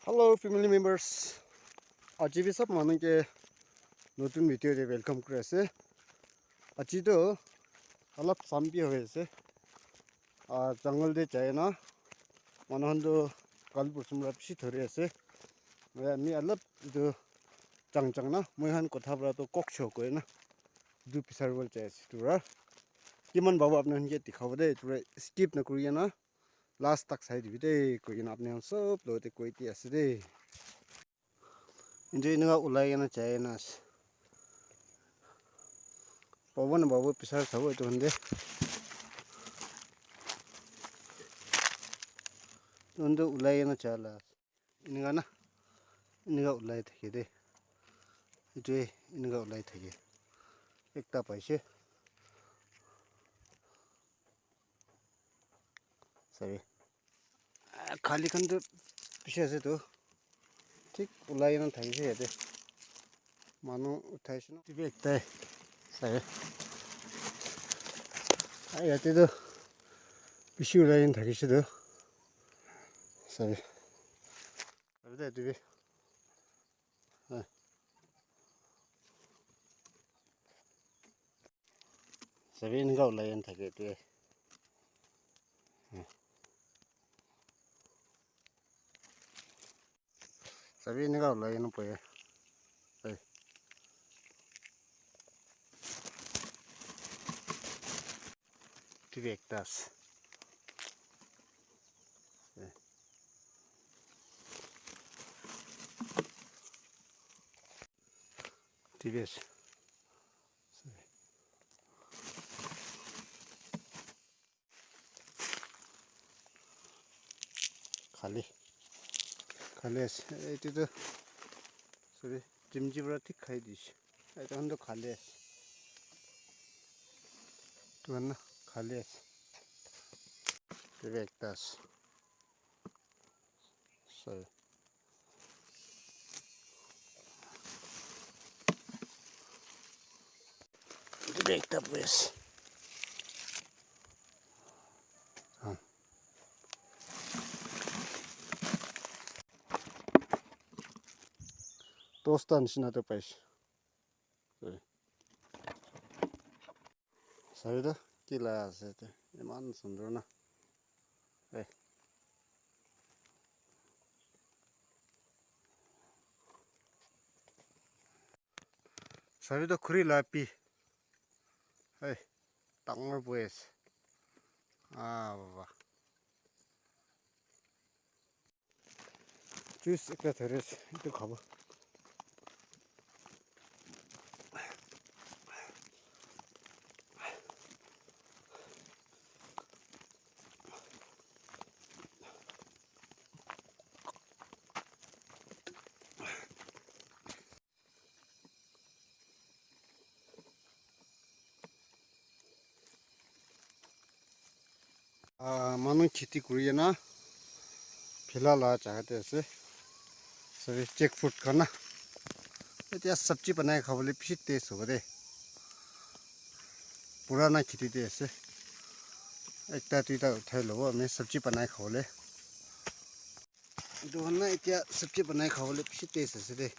Hello family members. আজি भी सब मानन के নতুন ভিডিওতে ওয়েলকাম করে আছে। আজি তো অলপ শান্তি হয়েছে আর জঙ্গল দিয়ে যায় না মনহন্দ কাল পরশুমরা পিছি ধরে আছে আমি অলপ তো চাংচাং না মইহান কথাবরা তো ককছ কই না দু পিসার বল যায় আছে তোরা কিমান বাবু আপনি হনকে দেখাব দে তোরা স্কিপ না করিয়া না লাস্ট तक সাইড দিবি দে কই না আপনি সব লোতে কইতি আছে দে Injo nga ulay na China. Pawon na bawo pisar sabo ito hindi. Undo ulay na chala. Ini nga na. Ini nga ulay thaki de. Ito ini nga ulay thaki. Ekta paise. Sorry. Khali kan to pisar se to. ठीक उलाई ना Thai से हेते मानो उठाई से ना टिपे एकता है सही आई आते तो पिछू उलाई ना थाई से तो सही अभी तो टिपे हाँ सभी इनका उलाई ना थाई तो है सभी इनका उलाई ना पड़े टिपे एकता टिपे खाली खाली ये तो सॉरी जिमजी बड़ा ठीक खाई दिस ये तो हम तो खाली तो है ना खाली तो एक तास सॉरी तो एक ताप बस Tostan na to pais. Sabi to kila ase te. Iman sundor na. Hey. Sabi to khuri lapi. Hey. Tangor pues. Ah baba. Juice ekta theres. Ito khabo. मानो खेती करिए ना फिलहाल आ चाहते ऐसे सभी चेक फूड खाना इतना सब्जी बनाए खावले पिछले टेस्ट हो गए पुराना खेती दे ऐसे एक टाइटा उठाए लो मैं सब्जी बनाए खावले दोनों इतना सब्जी बनाए खावले पिछले टेस्ट ऐसे दे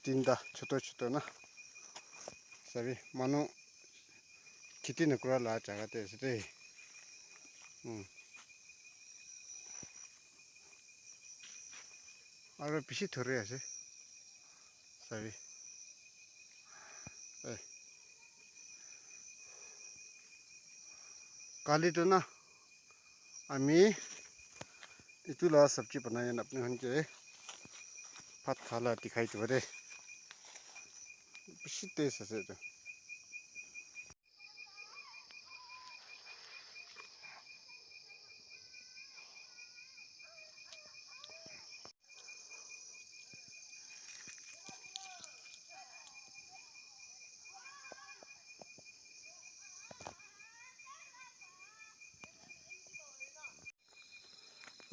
तीनटा छोटा छोटा ना सभी मानो खेती न करा ला चाहते ऐसे दे और पीछे थोड़े ऐसे सभी काली तो ना अमी इतुला सब्जी बनाए अपने हन के भात खाला दिखाई तो बड़े पीछे टेस्ट ऐसे तो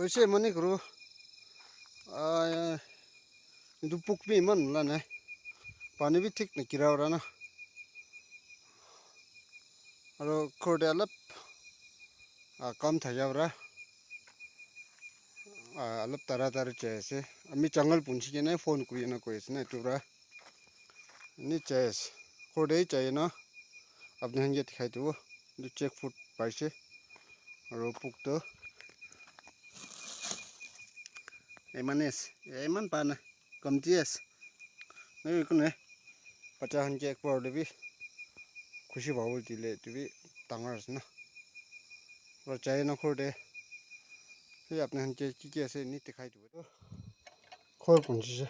वैसे मनी करो itu puk mi man lah ne pani bi ठीक न गिरा रहा ना আৰু খৰদে অলপ কম থাকে বৰা অলপ তাড়াতাড়ি চাই আছে আমি জঙ্গল পুঞ্চি কেনে ফোন কৰি না কৈ আছে না তোৰা নি চাই আছে খৰদে চাই না আপনি হাঙ্গে দেখাই দিব দু চেক ফুট পাইছে আৰু পুকটো এমান পা না কমতি আছে নাই কোনে বাচ্চা হাঙ্গে এক পৰ দেবি খুশি ভাবো দিলে তুমি ডাঙৰ আছে না আৰু চাই না খৰদে এই আপনি হাঙ্গে কি আছে নি দেখাই দিব তো খৰ পুঞ্চিছে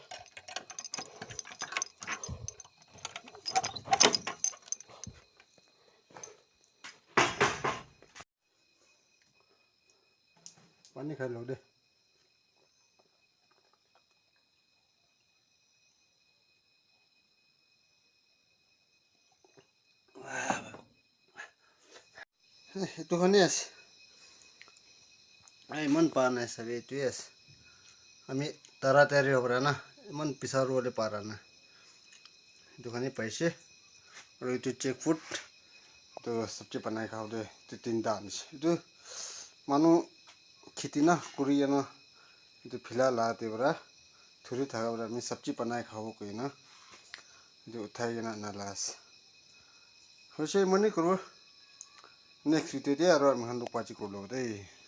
पानी खाई लो दे itu kan yes iman pana sabi itu yes ami taratari obra na iman pisaru ole para na itu kan paise aru itu check food to sabji banai khau de itu tin dan itu manu khiti na kuri na itu phila la te bra thuri thaga bra mi sabji banai khau ko na itu uthai na na las hoise mani kuru next video de aru am handu pachi ko lo dei